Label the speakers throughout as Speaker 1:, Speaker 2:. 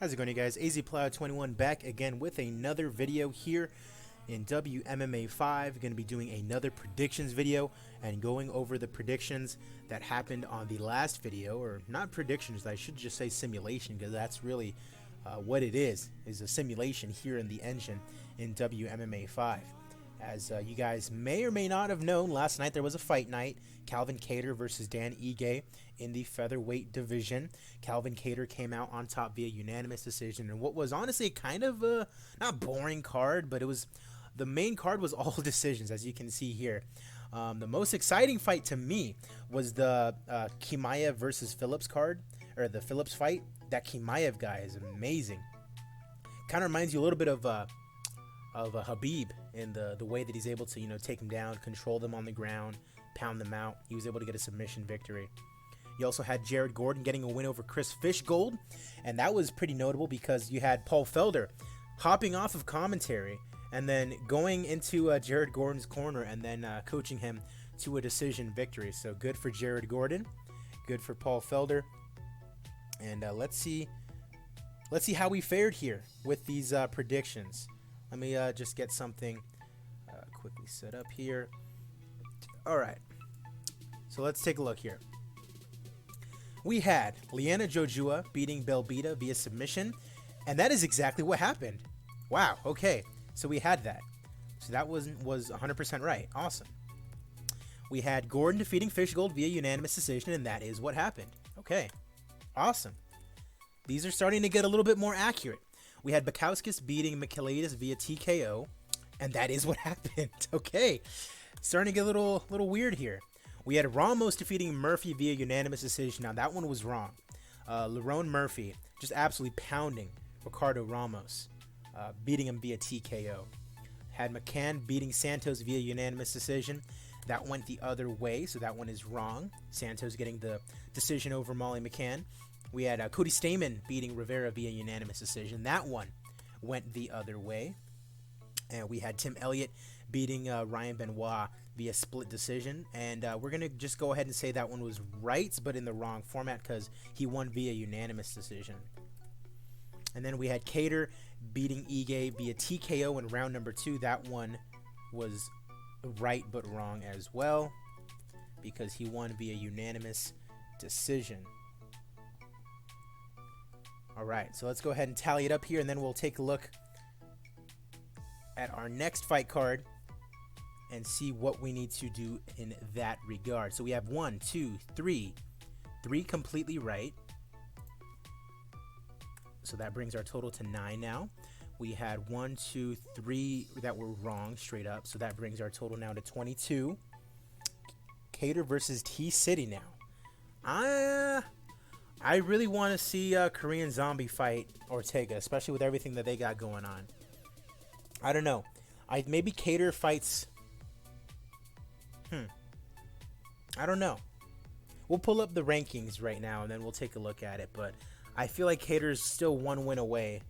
Speaker 1: How's it going, you guys? AZPlow21 back again with another video here in WMMA 5. Going to be doing another predictions video and going over the predictions that happened on the last video, or not predictions, I should just say simulation, because that's really what it is a simulation here in the engine in WMMA 5. As you guys may or may not have known, last night there was a fight night. Calvin Kattar versus Dan Ige in the featherweight division. Calvin Kattar came out on top via unanimous decision, and what was honestly kind of a not boring card, but it was the main card was all decisions, as you can see here. The most exciting fight to me was the Chimaev versus Phillips card, or the Phillips fight. That Chimaev guy is amazing. Kind of reminds you a little bit of Habib in the way that he's able to, take him down, control them on the ground, pound them out. He was able to get a submission victory. You also had Jared Gordon getting a win over Chris Fishgold, and that was pretty notable because you had Paul Felder hopping off of commentary and then going into Jared Gordon's corner and then coaching him to a decision victory. So good for Jared Gordon, good for Paul Felder, and let's see how we fared here with these predictions. Let me just get something quickly set up here. All right, so let's take a look here. We had Liana Jojua beating Belbita via submission, and that is exactly what happened. Wow, okay, so we had that. So that was 100% right. Awesome. We had Gordon defeating Fishgold via unanimous decision, and that is what happened. Okay, awesome. These are starting to get a little bit more accurate. We had Bakauskas beating Benavidez via TKO, and that is what happened. Okay, starting to get a little weird here. We had Ramos defeating Murphy via unanimous decision. Now that one was wrong. Lerone Murphy just absolutely pounding Ricardo Ramos, beating him via TKO. Had McCann beating Santos via unanimous decision. That went the other way, so that one is wrong. Santos getting the decision over Molly McCann. We had Cody Stamen beating Rivera via unanimous decision. That one went the other way. And we had Tim Elliott beating Ryan Benoit via split decision. And we're going to just go ahead and say that one was right, but in the wrong format because he won via unanimous decision. And then we had Kattar beating Ige via TKO in round number 2. That one was right but wrong as well because he won via unanimous decision. All right, so let's go ahead and tally it up here, and then we'll take a look at our next fight card and see what we need to do in that regard. So we have 1, 2, 3 completely right. So that brings our total to 9 now. We had 1, 2, 3 that were wrong straight up. So that brings our total now to 22. Kattar versus T-City now. I really want to see Korean Zombie fight Ortega, especially with everything that they got going on. I don't know. Maybe Kattar fights. I don't know. We'll pull up the rankings right now and then we'll take a look at it. But I feel like Kattar's still one win away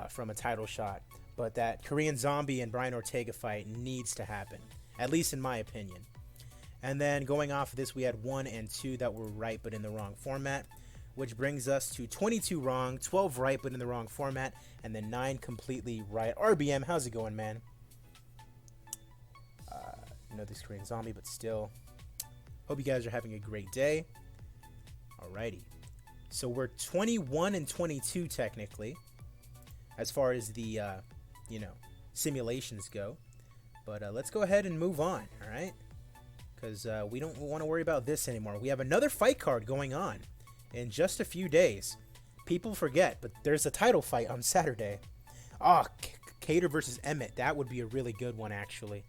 Speaker 1: from a title shot. But that Korean Zombie and Brian Ortega fight needs to happen, at least in my opinion. And then going off of this, we had 1 and 2 that were right but in the wrong format, which brings us to 22 wrong, 12 right but in the wrong format, and then 9 completely right. RBM, how's it going, man? This Korean Zombie, but still. Hope you guys are having a great day. Alrighty. So we're 21 and 22 technically, as far as the, simulations go. But let's go ahead and move on, alright? Because we don't want to worry about this anymore. We have another fight card going on in just a few days. People forget, but there's a title fight on Saturday. Kattar versus Emmett. That would be a really good one, actually.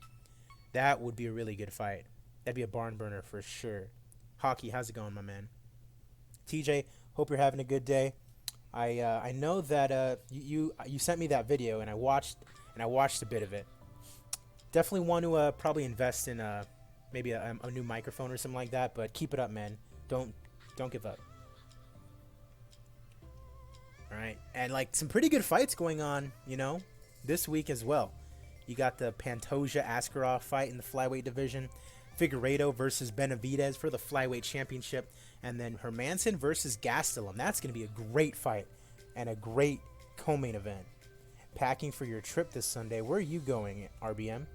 Speaker 1: That would be a really good fight. That'd be a barn burner for sure. Hockey, how's it going, my man? TJ, hope you're having a good day. I know that you sent me that video and I watched a bit of it. Definitely want to probably invest in maybe a new microphone or something like that. But keep it up, man. Don't give up. All right, and like some pretty good fights going on, this week as well. You got the Pantoja Askarov fight in the flyweight division, Figueiredo versus Benavidez for the flyweight championship, and then Hermanson versus Gastelum. That's going to be a great fight. and a great co-main event. Packing for your trip this Sunday. Where are you going, RBM?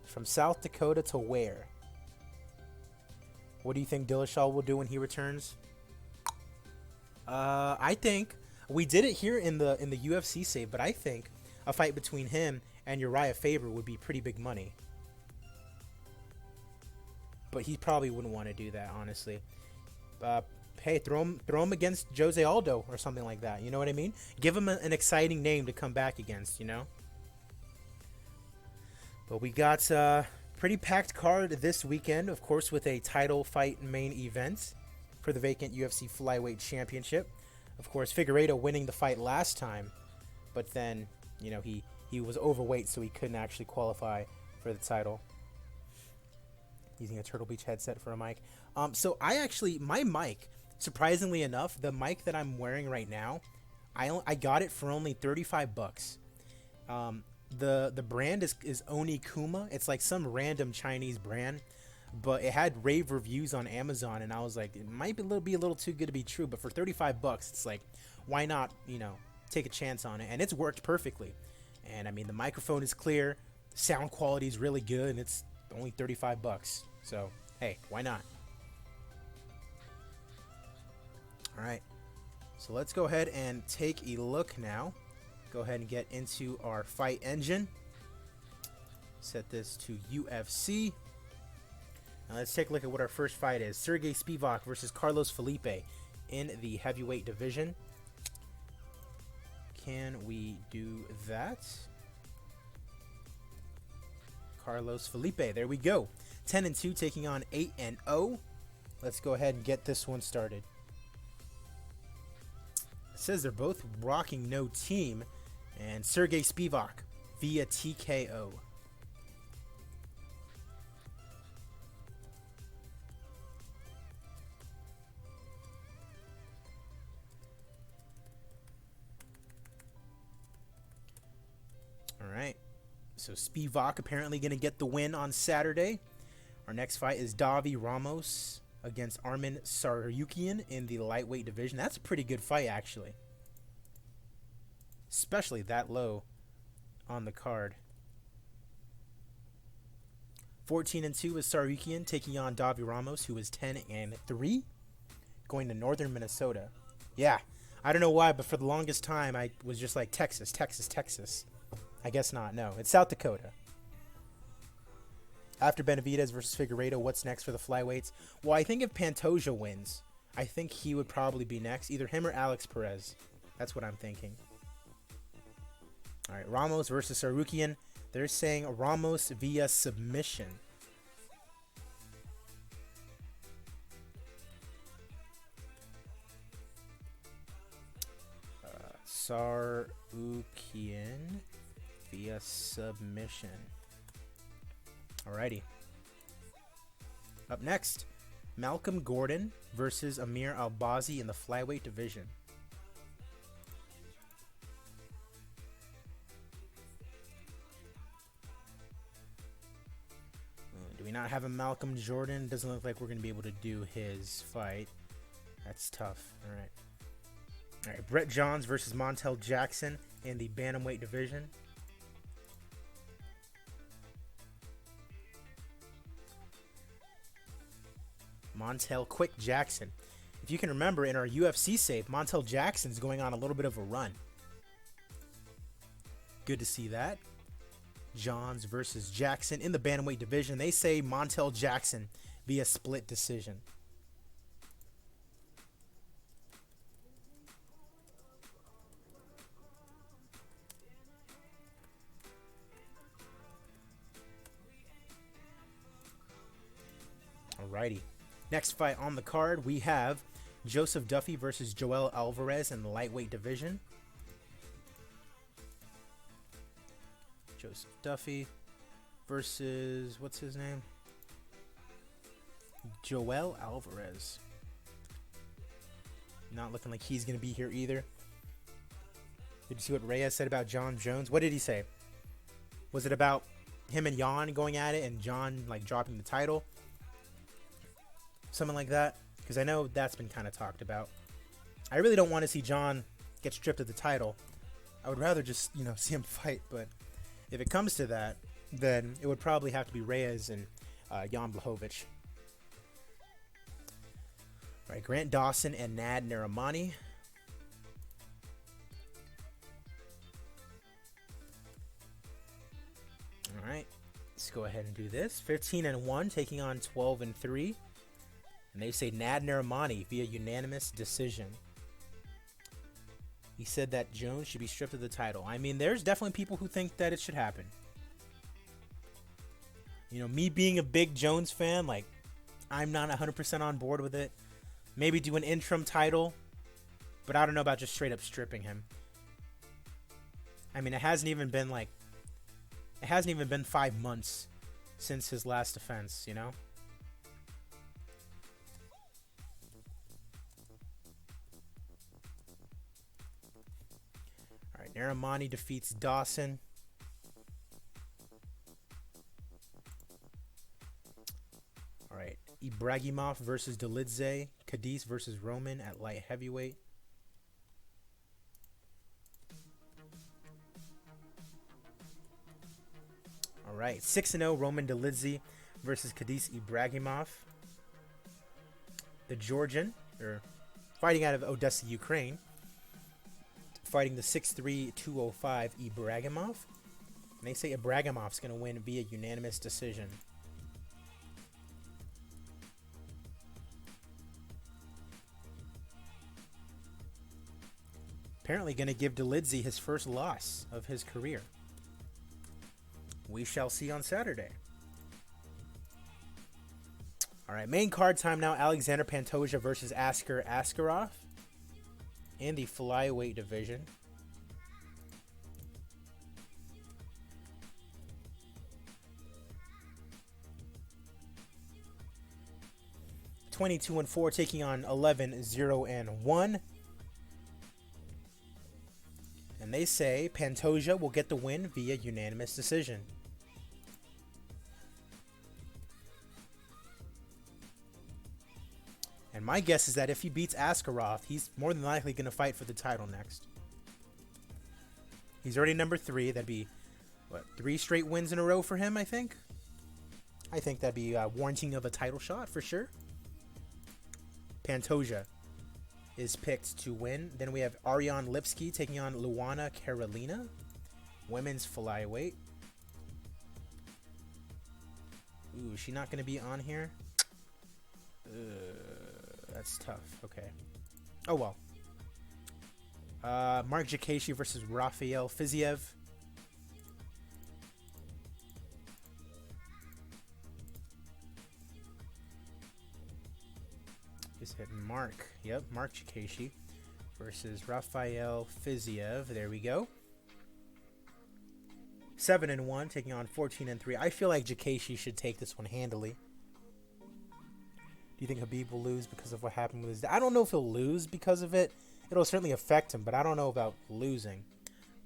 Speaker 1: From South Dakota to where? What do you think Dillashaw will do when he returns? I think we did it here in the UFC save, but I think a fight between him and Uriah Faber would be pretty big money. But he probably wouldn't want to do that, honestly. Hey, throw him against Jose Aldo or something like that. You know what I mean? Give him an exciting name to come back against, you know? But we got a pretty packed card this weekend, of course, with a title fight main event for the vacant UFC Flyweight Championship. Of course, Figueiredo winning the fight last time, but then, you know, he was overweight, so he couldn't actually qualify for the title. Using a Turtle Beach headset for a mic. So my mic, surprisingly enough, the mic that I'm wearing right now, I got it for only $35. The brand is Onikuma. It's like some random Chinese brand, but it had rave reviews on Amazon, and I was like, it might be a little too good to be true. But for $35, it's like, why not, you know, take a chance on it? And it's worked perfectly. And I mean, the microphone is clear, sound quality is really good, and it's only $35. So hey, why not? All right, so let's go ahead and take a look now. Go ahead and get into our fight engine. Set this to UFC. Now let's take a look at what our first fight is. Sergey Spivak versus Carlos Felipe in the heavyweight division. Can we do that? Carlos Felipe, there we go. 10-2 taking on 8-0. Let's go ahead and get this one started. It says they're both rocking no team, and Sergey Spivak via TKO. All right. So Spivak apparently going to get the win on Saturday. Our next fight is Davi Ramos against Arman Tsarukyan in the lightweight division. That's a pretty good fight, actually. Especially that low on the card. 14-2 is Tsarukyan taking on Davi Ramos, who is 10-3, going to northern Minnesota. Yeah, I don't know why, but for the longest time, I was just like, Texas, Texas, Texas. I guess not. No, it's South Dakota. After Benavidez versus Figueiredo, what's next for the flyweights? Well, I think if Pantoja wins, I think he would probably be next. Either him or Alex Perez. That's what I'm thinking. All right, Ramos versus Tsarukyan. They're saying Ramos via submission. Tsarukyan via submission. Alrighty. Up next, Malcolm Gordon versus Amir Albazi in the flyweight division. Do we not have a Malcolm Jordan? Doesn't look like we're going to be able to do his fight. That's tough. Alright. Alright, Brett Johns versus Montel Jackson in the bantamweight division. Montel Quick Jackson. If you can remember, in our UFC save, Montel Jackson's going on a little bit of a run. Good to see that. Johns versus Jackson in the bantamweight division. They say Montel Jackson via split decision. Alrighty. Next fight on the card, we have Joseph Duffy versus Joel Alvarez in the lightweight division. Joseph Duffy versus, what's his name? Joel Alvarez. Not looking like he's going to be here either. Did you see what Reyes said about John Jones? What did he say? Was it about him and Jan going at it and John like dropping the title? Something like that, because I know that's been kind of talked about. I really don't want to see John get stripped of the title. I would rather just, see him fight. But if it comes to that, then it would probably have to be Reyes and Jan Blachowicz. All right, Grant Dawson and Nad Narimani. All right, let's go ahead and do this. 15-1, taking on 12-3. And they say Nad Narimani via unanimous decision. He said that Jones should be stripped of the title. I mean, there's definitely people who think that it should happen. Me being a big Jones fan, like, I'm not 100% on board with it. Maybe do an interim title, but I don't know about just straight up stripping him. I mean, it hasn't even been 5 months since his last defense, All right, Narimani defeats Dawson. All right, Ibragimov versus Dolidze. Cadiz versus Roman at light heavyweight. All right, 6-0 Roman Dolidze versus Cadiz Ibragimov. The Georgian, fighting out of Odessa, Ukraine, fighting the 6'3", 205 Ibragimov. And they say Ibragimov's going to win via unanimous decision. Apparently going to give Dolidze his first loss of his career. We shall see on Saturday. All right, main card time now. Alexander Pantoja versus Askar Askarov in the flyweight division. (22-4) taking on 11-0-1. And they say Pantoja will get the win via unanimous decision. And my guess is that if he beats Askarov, he's more than likely going to fight for the title next. He's already number 3. That'd be, 3 straight wins in a row for him, I think? I think that'd be warranting of a title shot for sure. Pantoja is picked to win. Then we have Ariane Lipsky taking on Luana Carolina, women's flyweight. Ooh, is she not going to be on here? That's tough. Okay. Oh, well. Mark Jakashi versus Rafael Fiziev. Just hit Mark. Yep, Mark Jakashi versus Rafael Fiziev. There we go. 7-1, taking on 14-3. I feel like Jakashi should take this one handily. Do you think Khabib will lose because of what happened with his dad? I don't know if he'll lose because of it. It'll certainly affect him, but I don't know about losing.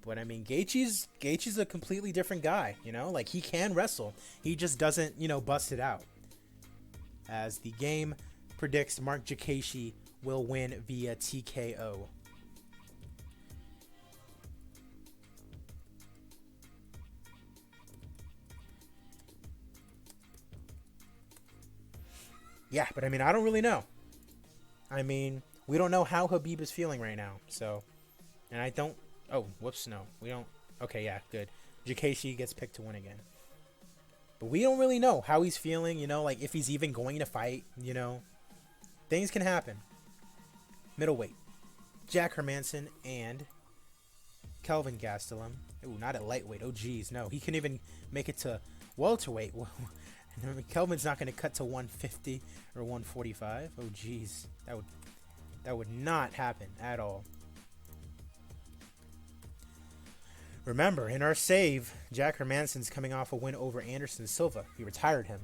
Speaker 1: But I mean, Gaethje's a completely different guy, Like, he can wrestle. He just doesn't, bust it out. As the game predicts, Mark Jakashi will win via TKO. Yeah, but I mean, I don't really know. I mean, we don't know how Khabib is feeling right now. So, and I don't. Oh, whoops, no. We don't. Okay, yeah, good. Jakashi gets picked to win again. But we don't really know how he's feeling, like if he's even going to fight, Things can happen. Middleweight. Jack Hermanson and Kelvin Gastelum. Ooh, not at lightweight. Oh, geez, no. He couldn't even make it to welterweight. Kelvin's not going to cut to 150 or 145. Oh, geez. That would not happen at all. Remember, in our save, Jack Hermanson's coming off a win over Anderson Silva. He retired him.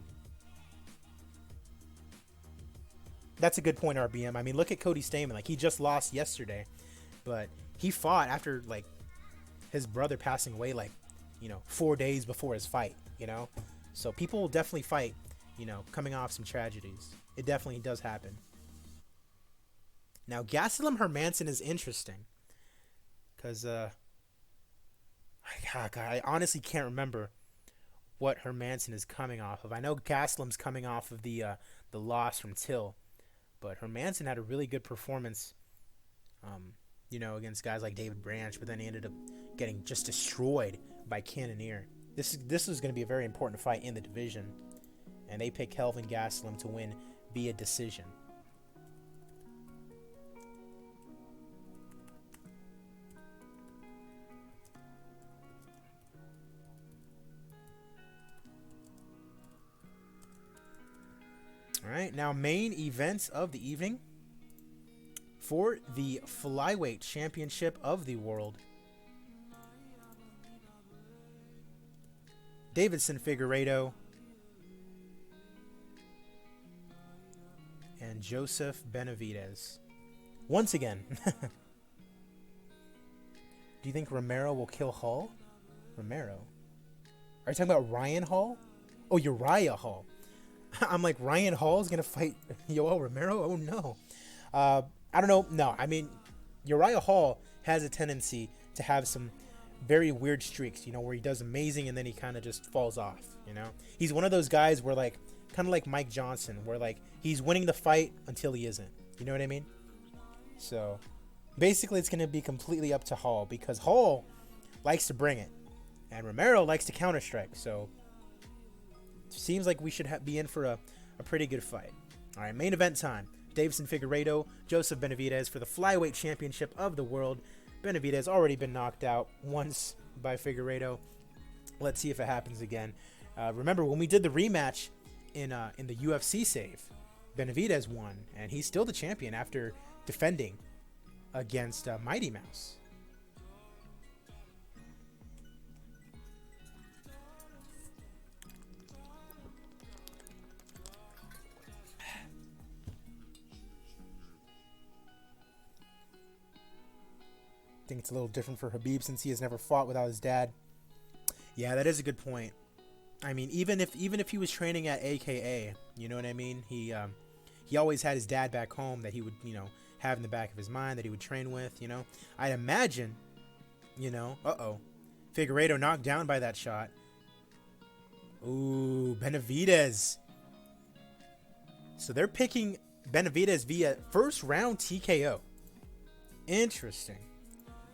Speaker 1: That's a good point, RBM. I mean, look at Cody Stamann. Like, he just lost yesterday, but he fought after, like, his brother passing away, 4 days before his fight, So people will definitely fight, coming off some tragedies. It definitely does happen. Now, Gastelum Hermanson is interesting because I honestly can't remember what Hermanson is coming off of. I know Gastelum's coming off of the loss from Till, but Hermanson had a really good performance, against guys like David Branch, but then he ended up getting just destroyed by Cannonier. This is going to be a very important fight in the division, and they pick Kelvin Gastelum to win via decision. All right, now main events of the evening for the flyweight championship of the world. Davidson Figueiredo and Joseph Benavidez. Once again. Do you think Romero will kill Hall? Romero? Are you talking about Ryan Hall? Oh, Uriah Hall. I'm like, Ryan Hall is going to fight Yoel Romero? Oh, no. I don't know. No, I mean, Uriah Hall has a tendency to have some very weird streaks, where he does amazing and then he kind of just falls off, He's one of those guys where, like, kind of like Mike Johnson, where, like, he's winning the fight until he isn't. You know what I mean? So, basically, it's going to be completely up to Hall because Hall likes to bring it and Romero likes to counter-strike. So, seems like we should be in for a pretty good fight. All right, main event time. Davidson Figueiredo, Joseph Benavidez for the flyweight championship of the world. Benavidez already been knocked out once by Figueiredo. Let's see if it happens again. Remember, when we did the rematch in the UFC save, Benavidez won, and he's still the champion after defending against Mighty Mouse. I think it's a little different for Khabib since he has never fought without his dad. Yeah, that is a good point. I mean, even if he was training at AKA, you know what I mean? He always had his dad back home that he would, have in the back of his mind that he would train with, I'd imagine, Figueiredo knocked down by that shot. Ooh, Benavidez. So they're picking Benavidez via first round TKO. Interesting.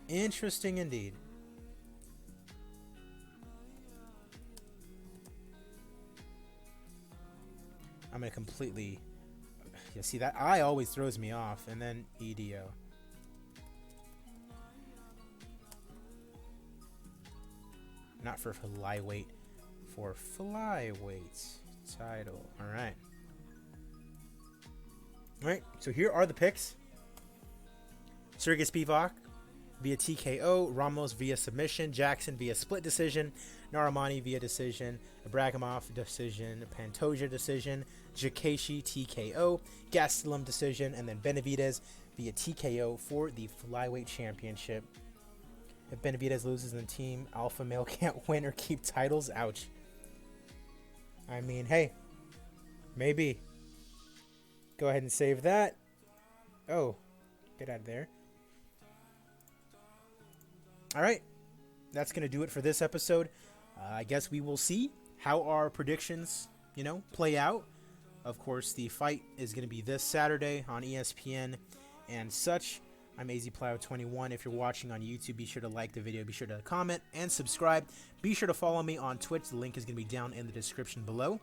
Speaker 1: Interesting indeed. I'm going to completely... Yeah, see, that eye always throws me off. And then EDO. Not for flyweight. For flyweight title. Alright. Alright, so here are the picks. Sergey Spivak via TKO, Ramos via submission, Jackson via split decision, Narimani via decision, Ibragimov decision, Pantoja decision, Jakashi TKO, Gastelum decision, and then Benavidez via TKO for the flyweight championship. If Benavidez loses, then Team Alpha Male can't win or keep titles. Ouch. I mean, hey, maybe. Go ahead and save that. Oh, get out of there. All right, that's going to do it for this episode. I guess we will see how our predictions, play out. Of course, the fight is going to be this Saturday on ESPN and such. I'm AZPlow21. If you're watching on YouTube, be sure to like the video. Be sure to comment and subscribe. Be sure to follow me on Twitch. The link is going to be down in the description below.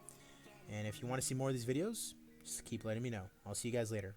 Speaker 1: And if you want to see more of these videos, just keep letting me know. I'll see you guys later.